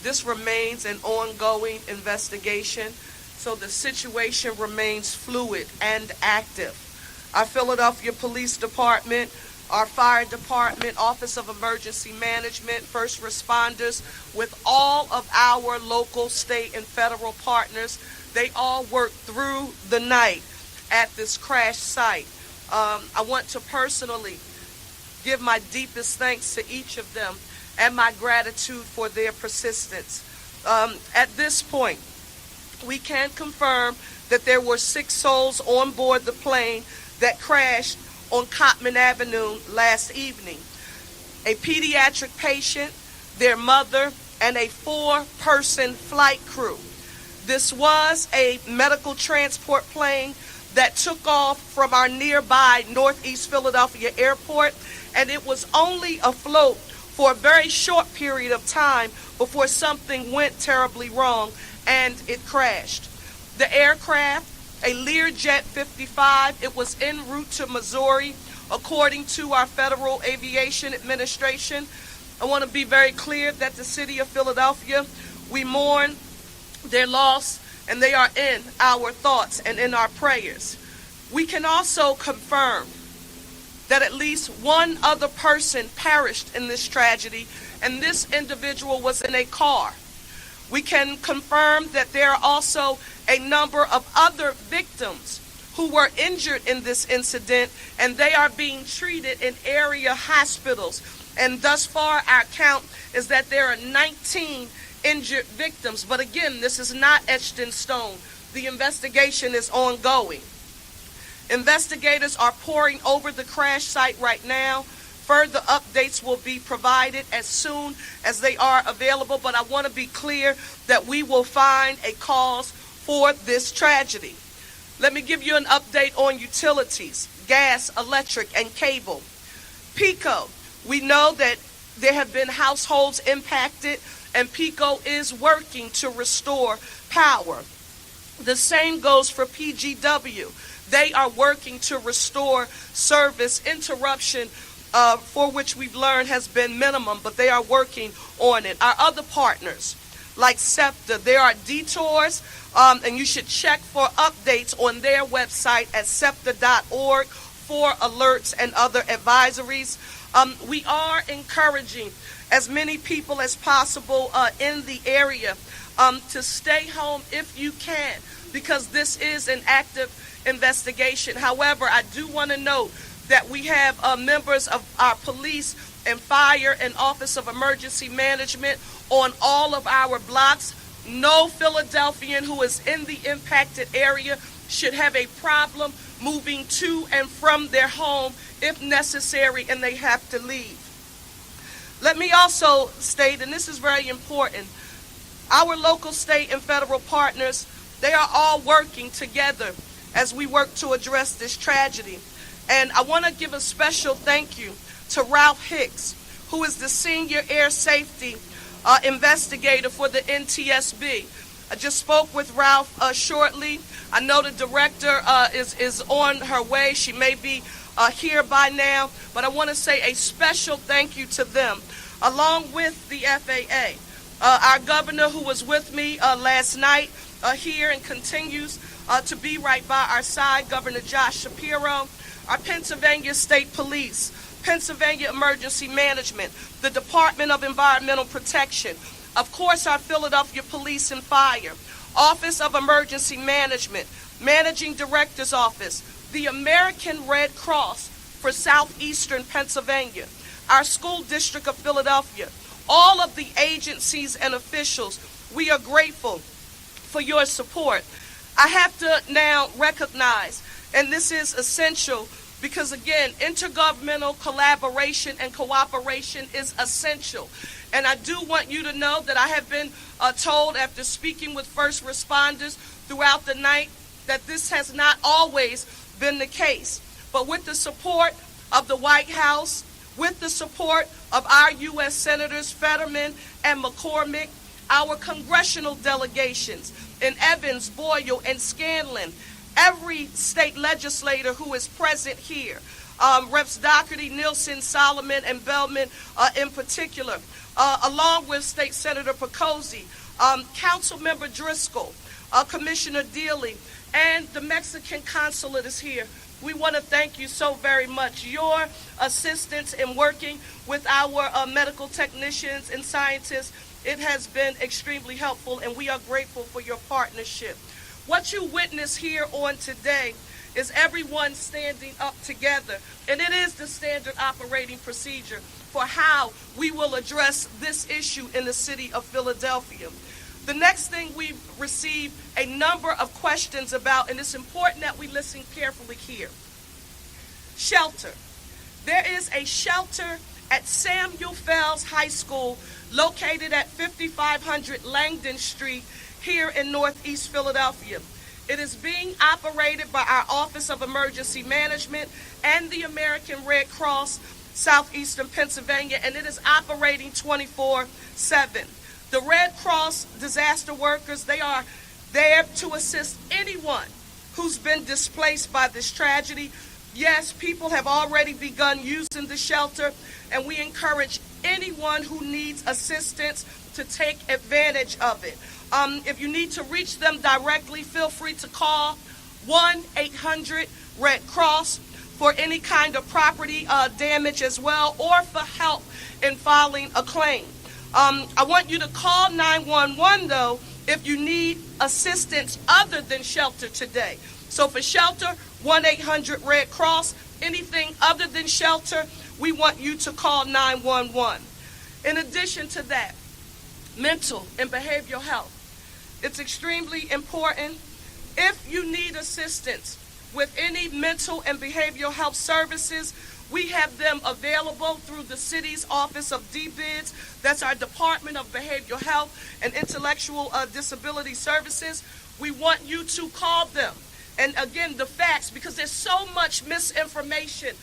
This remains an ongoing investigation, so the situation remains fluid and active. Our Philadelphia Police Department, our Fire Department, Office of Emergency Management, first responders, with all of our local, state, and federal partners, they all work through the night at this crash site. I want to personally give my deepest thanks to each of them and my gratitude for their persistence. At this point, we can confirm that there were 6 souls on board the plane that crashed on Cottman Avenue last evening. A pediatric patient, their mother, and a 4-person flight crew. This was a medical transport plane that took off from our nearby Northeast Philadelphia airport, and it was only afloat for a very short period of time before something went terribly wrong and it crashed. The aircraft, a Learjet 55, it was en route to Missouri, according to our Federal Aviation Administration. I want to be very clear that the city of Philadelphia, we mourn their loss, and they are in our thoughts and in our prayers. We can also confirm that at least one other person perished in this tragedy, and this individual was in a car. We can confirm that there are also a number of other victims who were injured in this incident, and they are being treated in area hospitals. And thus far, our count is that there are 19 injured victims. But again, this is not etched in stone. The investigation is ongoing. Investigators are poring over the crash site right now. Further updates will be provided as soon as they are available, but I want to be clear that we will find a cause for this tragedy. Let me give you an update on utilities, gas, electric, and cable. PECO, we know that there have been households impacted, and PECO is working to restore power. The same goes for PGW. They are working to restore service. Interruption for which we've learned has been minimum, but they are working on it. Our other partners, like SEPTA, there are detours, and you should check for updates on their website at septa.org for alerts and other advisories. We are encouraging as many people as possible in the area to stay home if you can, because this is an active investigation. However, I do want to note that we have members of our police and fire and Office of Emergency Management on all of our blocks. No Philadelphian who is in the impacted area should have a problem moving to and from their home if necessary and they have to leave. Let me also state, and this is very important, our local, state, and federal partners, they are all working together as we work to address this tragedy. And I want to give a special thank you to Ralph Hicks, who is the senior air safety investigator for the NTSB. I just spoke with Ralph shortly. I know the director is on her way. She may be here by now, but I want to say a special thank you to them, along with the FAA. Our governor, who was with me last night here and continues to be right by our side, Governor Josh Shapiro, our Pennsylvania State Police, Pennsylvania Emergency Management, the Department of Environmental Protection, of course our Philadelphia Police and Fire, Office of Emergency Management, Managing Director's Office, the American Red Cross for Southeastern Pennsylvania, our School District of Philadelphia, all of the agencies and officials, we are grateful for your support. I have to now recognize, and this is essential because, again, intergovernmental collaboration and cooperation is essential. And I do want you to know that I have been told after speaking with first responders throughout the night that this has not always been the case. But with the support of the White House, with the support of our U.S. Senators Fetterman and McCormick, our congressional delegations in Evans, Boyle, and Scanlon, every state legislator who is present here, Reps Doherty, Nielsen, Solomon, and Bellman in particular, along with State Senator Pecosi, Councilmember Driscoll, Commissioner Dealey, and the Mexican consulate is here. We want to thank you so very much. Your assistance in working with our medical technicians and scientists, it has been extremely helpful, and we are grateful for your partnership. What you witness here on today is everyone standing up together, and it is the standard operating procedure for how we will address this issue in the city of Philadelphia. The next thing we've received a number of questions about, and it's important that we listen carefully here. Shelter. There is a shelter at Samuel Fells High School located at 5500 Langdon Street here in Northeast Philadelphia. It is being operated by our Office of Emergency Management and the American Red Cross Southeastern Pennsylvania, and it is operating 24/7. The Red Cross disaster workers, they are there to assist anyone who's been displaced by this tragedy. Yes, people have already begun using the shelter, and we encourage anyone who needs assistance to take advantage of it. If you need to reach them directly, feel free to call 1-800-RED-CROSS for any kind of property damage as well, or for help in filing a claim. I want you to call 911, though, if you need assistance other than shelter today. So for shelter, 1-800-RED-CROSS. Anything other than shelter, we want you to call 911. In addition to that, mental and behavioral health. It's extremely important. If you need assistance with any mental and behavioral health services, we have them available through the city's Office of DBIDS. That's our Department of Behavioral Health and Intellectual Disability Services. We want you to call them. And again, the facts, because there's so much misinformation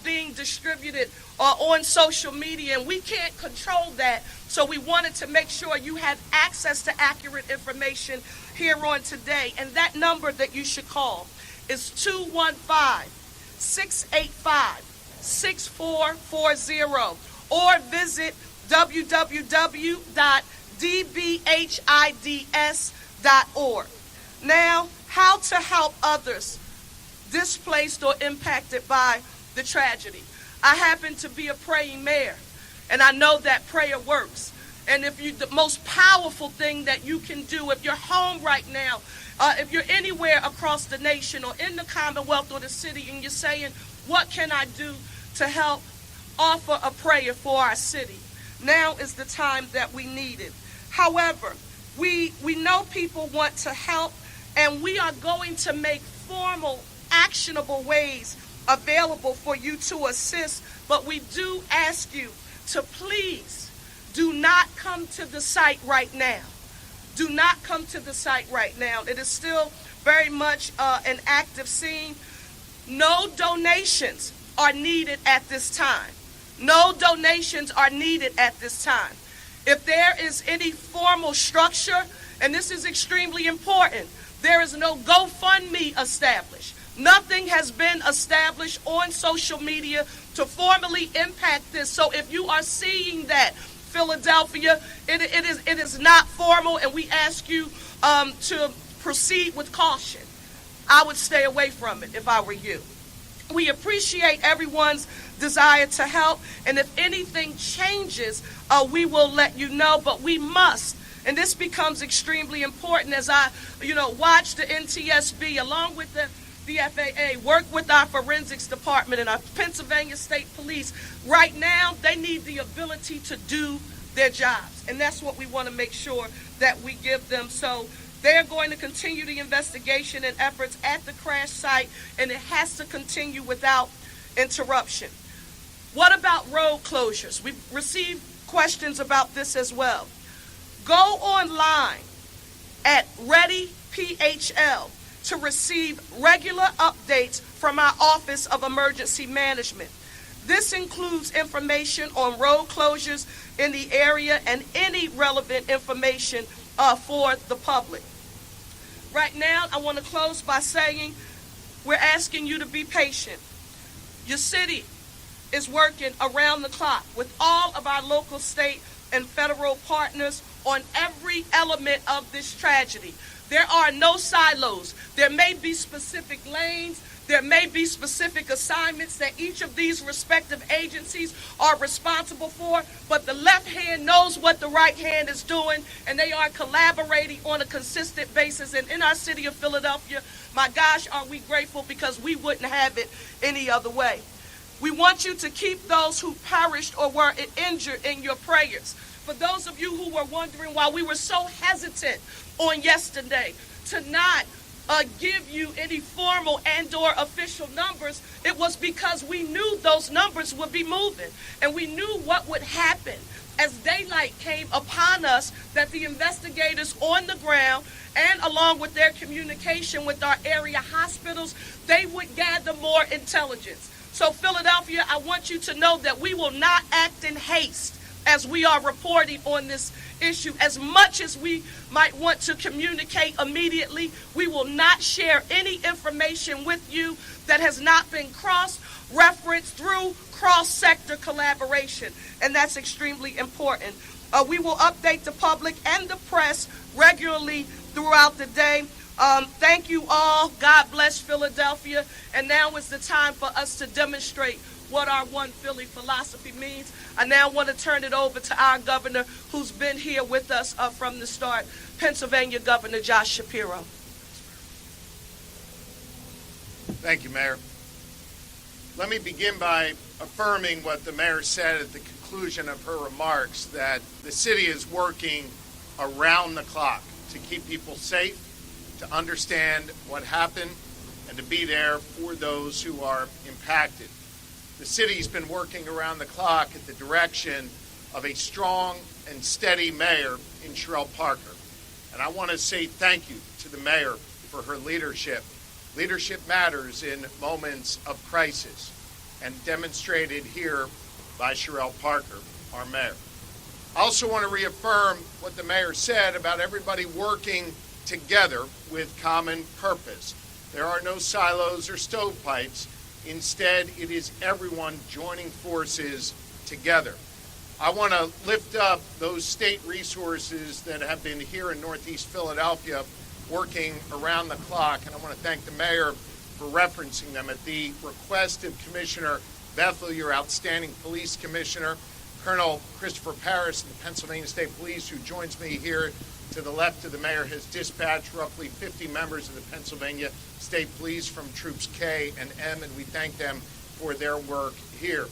being distributed on social media, and we can't control that. So we wanted to make sure you had access to accurate information here on today. And that number that you should call is 215-685-6440, or visit www.dbhids.org. Now, how to help others displaced or impacted by the tragedy. I happen to be a praying mayor, and I know that prayer works. And the most powerful thing that you can do, if you're home right now, if you're anywhere across the nation or in the Commonwealth or the city, and you're saying, what can I do to help offer a prayer for our city? Now is the time that we need it. However, we know people want to help, and we are going to make formal, actionable ways available for you to assist, but we do ask you to please do not come to the site right now. Do not come to the site right now. It is still very much an active scene. No donations are needed at this time. No donations are needed at this time. If there is any formal structure, and this is extremely important, there is no GoFundMe established. Nothing has been established on social media to formally impact this. So if you are seeing that, Philadelphia, it is not formal, and we ask you to proceed with caution. I would stay away from it if I were you. We appreciate everyone's desire to help, and if anything changes, we will let you know, but we must. And this becomes extremely important as I, watch the NTSB along with the FAA work with our forensics department and our Pennsylvania State Police. Right now, they need the ability to do their jobs, and that's what we want to make sure that we give them. So they're going to continue the investigation and efforts at the crash site, and it has to continue without interruption. What about road closures? We've received questions about this as well. Go online at ReadyPHL to receive regular updates from our Office of Emergency Management. This includes information on road closures in the area and any relevant information for the public. Right now, I want to close by saying we're asking you to be patient. Your city is working around the clock with all of our local, state, and federal partners on every element of this tragedy. There are no silos. There may be specific lanes. There may be specific assignments that each of these respective agencies are responsible for, but the left hand knows what the right hand is doing, and they are collaborating on a consistent basis. And in our city of Philadelphia, my gosh, are we grateful, because we wouldn't have it any other way. We want you to keep those who perished or were injured in your prayers. For those of you who were wondering why we were so hesitant on yesterday to not give you any formal and/or official numbers, it was because we knew those numbers would be moving, and we knew what would happen as daylight came upon us, that the investigators on the ground, and along with their communication with our area hospitals, they would gather more intelligence. So Philadelphia, I want you to know that we will not act in haste as we are reporting on this issue. As much as we might want to communicate immediately, we will not share any information with you that has not been cross-referenced through cross-sector collaboration, and that's extremely important. We will update the public and the press regularly throughout the day. Thank you all. God bless Philadelphia. And now is the time for us to demonstrate what our One Philly philosophy means. I now want to turn it over to our governor, who's been here with us from the start, Pennsylvania Governor Josh Shapiro. Thank you, Mayor. Let me begin by affirming what the mayor said at the conclusion of her remarks, that the city is working around the clock to keep people safe, to understand what happened, and to be there for those who are impacted. The city's been working around the clock at the direction of a strong and steady mayor in Sherelle Parker. And I want to say thank you to the mayor for her leadership. Leadership matters in moments of crisis, and demonstrated here by Sherelle Parker, our mayor. I also want to reaffirm what the mayor said about everybody working together with common purpose. There are no silos or stovepipes. Instead, it is everyone joining forces together. I want to lift up those state resources that have been here in Northeast Philadelphia working around the clock, and I want to thank the mayor for referencing them. At the request of Commissioner Bethel, your outstanding police commissioner, Colonel Christopher Paris of the Pennsylvania State Police, who joins me here to the left of the mayor, has dispatched roughly 50 members of the Pennsylvania State Police from Troops K and M, and we thank them for their work here.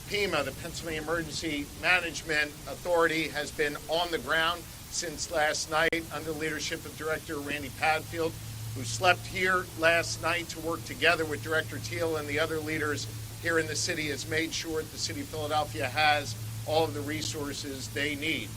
PEMA, the Pennsylvania Emergency Management Authority, has been on the ground since last night under the leadership of Director Randy Padfield, who slept here last night to work together with Director Teal and the other leaders here in the city, has made sure the city of Philadelphia has all of the resources they need.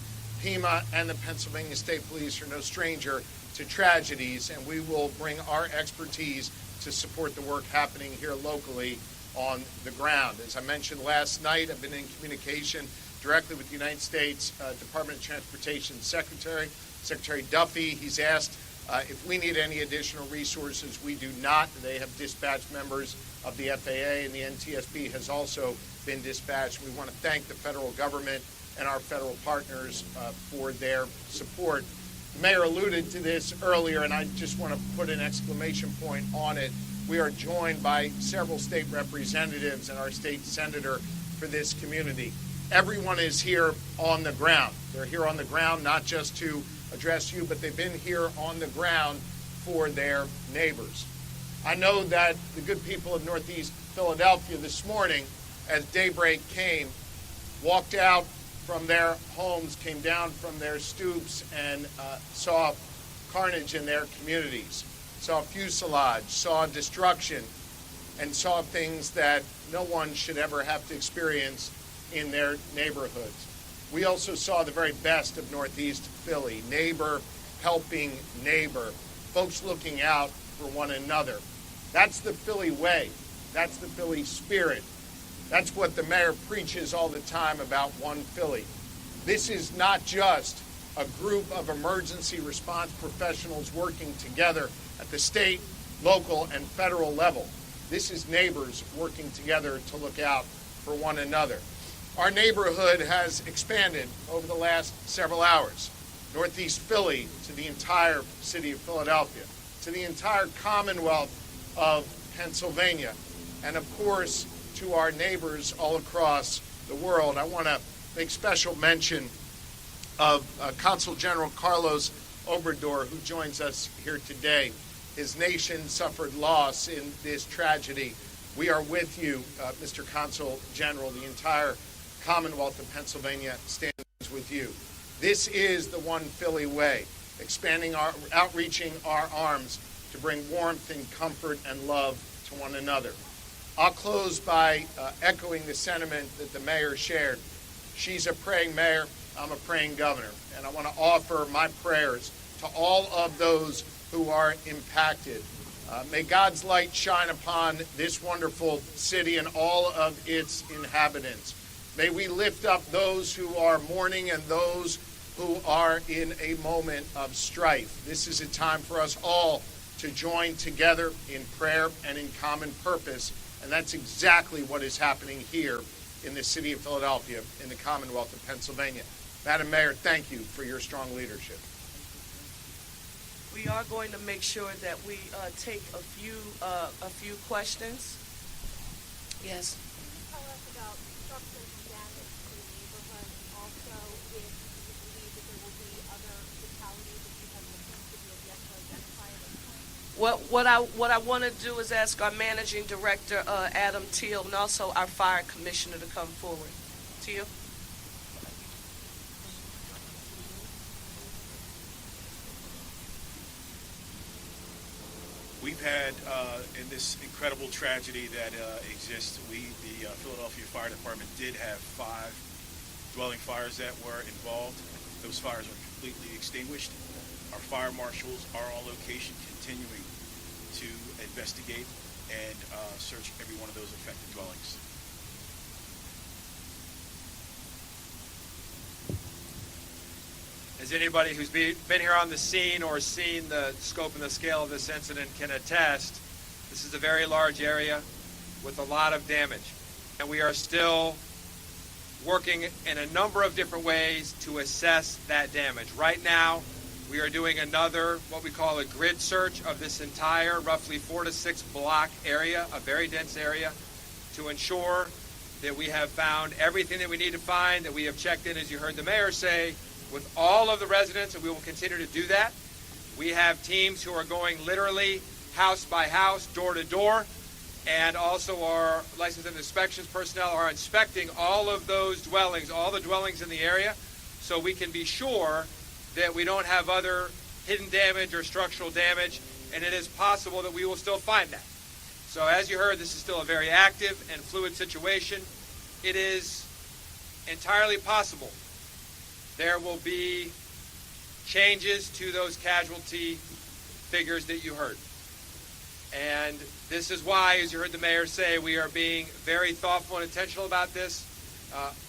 PEMA and the Pennsylvania State Police are no stranger to tragedies, and we will bring our expertise to support the work happening here locally on the ground. As I mentioned last night, I've been in communication directly with the United States Department of Transportation Secretary Duffy. He's asked if we need any additional resources. We do not. They have dispatched members of the FAA, and the NTSB has also been dispatched. We want to thank the federal government and our federal partners for their support. The mayor alluded to this earlier, and I just want to put an exclamation point on it. We are joined by several state representatives and our state senator for this community. Everyone is here on the ground. They're here on the ground not just to address you, but they've been here on the ground for their neighbors. I know that the good people of Northeast Philadelphia this morning, as daybreak came, walked out from their homes, came down from their stoops, and saw carnage in their communities, saw fuselage, saw destruction, and saw things that no one should ever have to experience in their neighborhoods. We also saw the very best of Northeast Philly, neighbor helping neighbor, folks looking out for one another. That's the Philly way. That's the Philly spirit. That's what the mayor preaches all the time about One Philly. This is not just a group of emergency response professionals working together at the state, local, and federal level. This is neighbors working together to look out for one another. Our neighborhood has expanded over the last several hours. Northeast Philly to the entire city of Philadelphia, to the entire Commonwealth of Pennsylvania, and of course to our neighbors all across the world. I want to make special mention of Consul General Carlos Obrador, who joins us here today. His nation suffered loss in this tragedy. We are with you, Mr. Consul General. The entire Commonwealth of Pennsylvania stands with you. This is the One Philly way, outreaching our arms to bring warmth and comfort and love to one another. I'll close by echoing the sentiment that the mayor shared. She's a praying mayor, I'm a praying governor, and I want to offer my prayers to all of those who are impacted. May God's light shine upon this wonderful city and all of its inhabitants. May we lift up those who are mourning and those who are in a moment of strife. This is a time for us all to join together in prayer and in common purpose, and that's exactly what is happening here in the city of Philadelphia, in the Commonwealth of Pennsylvania. Madam Mayor, thank you for your strong leadership. We are going to make sure that we take a few questions. Yes. Tell us about structural damage to the neighborhood. Also, if you believe that there will be other fatalities that you have looked into be yet to identify at this point. What I want to do is ask our managing director, Adam Teal, and also our fire commissioner to come forward. Teal. We've had, in this incredible tragedy that exists, the Philadelphia Fire Department did have 5 dwelling fires that were involved. Those fires are completely extinguished. Our fire marshals are on location continuing to investigate and search every one of those affected dwellings. As anybody who's been here on the scene or seen the scope and the scale of this incident can attest, this is a very large area with a lot of damage. And we are still working in a number of different ways to assess that damage. Right now, we are doing another, what we call a grid search of this entire roughly 4 to 6 block area, a very dense area, to ensure that we have found everything that we need to find, that we have checked in, as you heard the mayor say, with all of the residents, and we will continue to do that. We have teams who are going literally house by house, door to door, and also our license and inspections personnel are inspecting all of those dwellings, all the dwellings in the area, so we can be sure that we don't have other hidden damage or structural damage, and it is possible that we will still find that. So as you heard, this is still a very active and fluid situation. It is entirely possible there will be changes to those casualty figures that you heard. And this is why, as you heard the mayor say, we are being very thoughtful and intentional about this.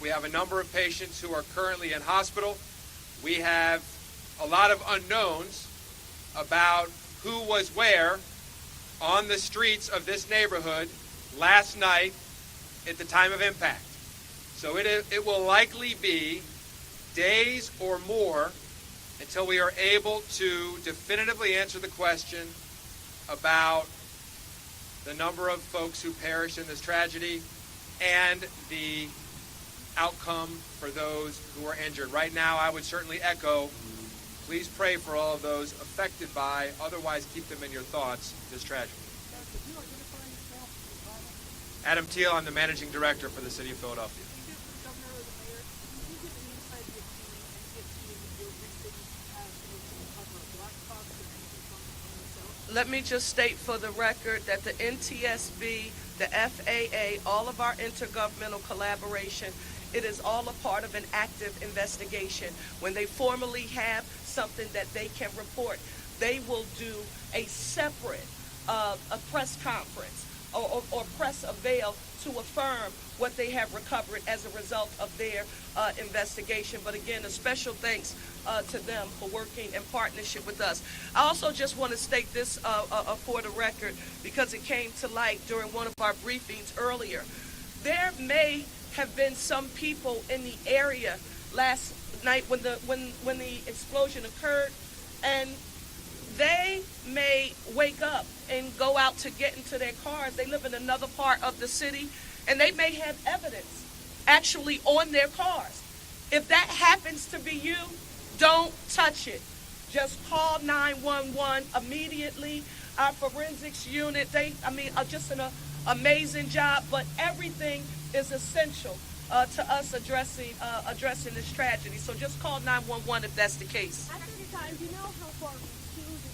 We have a number of patients who are currently in hospital. We have a lot of unknowns about who was where on the streets of this neighborhood last night at the time of impact. So it will likely be days or more until we are able to definitively answer the question about the number of folks who perished in this tragedy and the outcome for those who are injured. Right now, I would certainly echo, please pray for all of those affected by, otherwise keep them in your thoughts, this tragedy. Adam Teal, I'm the managing director for the city of Philadelphia. Let me just state for the record that the NTSB, the FAA, all of our intergovernmental collaboration, it is all a part of an active investigation. When they formally have something that they can report, they will do a separate a press conference or press avail to affirm what they have recovered as a result of their investigation. But again, a special thanks to them for working in partnership with us. I also just want to state this for the record, because it came to light during one of our briefings earlier. There may have been some people in the area last night when the explosion occurred, and they may wake up and go out to get into their cars. They live in another part of the city, and they may have evidence actually on their cars. If that happens to be you, don't touch it. Just call 911 immediately. Our forensics unit, are just an amazing job, but everything is essential to us addressing this tragedy. So just call 911 if that's the case. After the time, do you know how far into the field it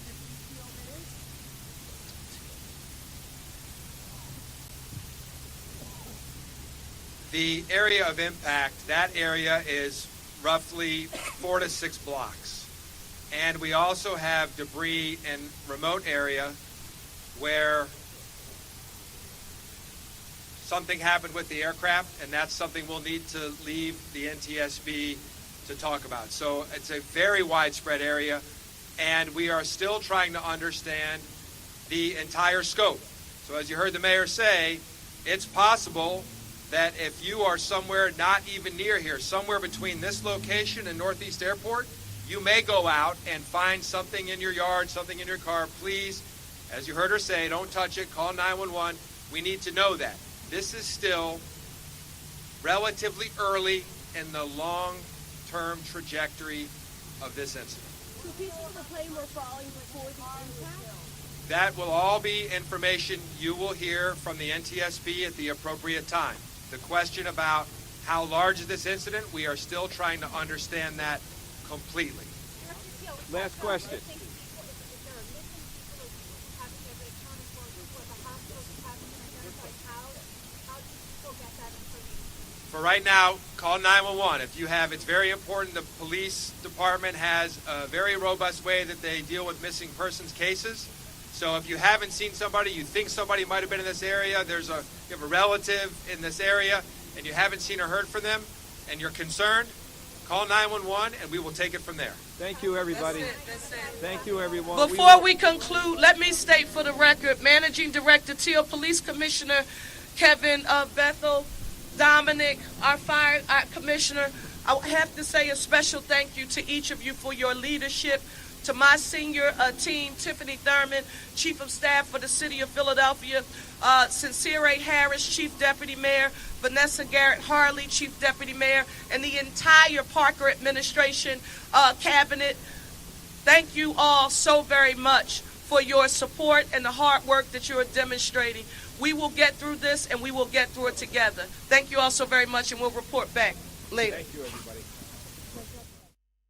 is? The area of impact, that area is roughly 4 to 6 blocks. And we also have debris in remote area where something happened with the aircraft, and that's something we'll need to leave the NTSB to talk about. So it's a very widespread area, and we are still trying to understand the entire scope. So as you heard the mayor say, it's possible that if you are somewhere not even near here, somewhere between this location and Northeast Airport, you may go out and find something in your yard, something in your car. Please, as you heard her say, don't touch it, call 911. We need to know that. This is still relatively early in the long-term trajectory of this incident. So pieces of the plane were falling before the impact? That will all be information you will hear from the NTSB at the appropriate time. The question about how large is this incident, we are still trying to understand that completely. Last question. For right now, call 911. If you have, it's very important. The police department has a very robust way that they deal with missing persons cases. So if you haven't seen somebody, you think somebody might have been in this area, you have a relative in this area, and you haven't seen or heard from them, and you're concerned, call 911, and we will take it from there. Thank you, everybody. That's it. Thank you, everyone. Before we conclude, let me state for the record, Managing Director Teal, Police Commissioner Kevin Bethel, Dominic, our Fire Commissioner, I have to say a special thank you to each of you for your leadership. To my senior team, Tiffany Thurman, Chief of Staff for the City of Philadelphia, Sincere A. Harris, Chief Deputy Mayor, Vanessa Garrett Harley, Chief Deputy Mayor, and the entire Parker administration cabinet. Thank you all so very much for your support and the hard work that you are demonstrating. We will get through this, and we will get through it together. Thank you all so very much, and we'll report back later. Thank you, everybody.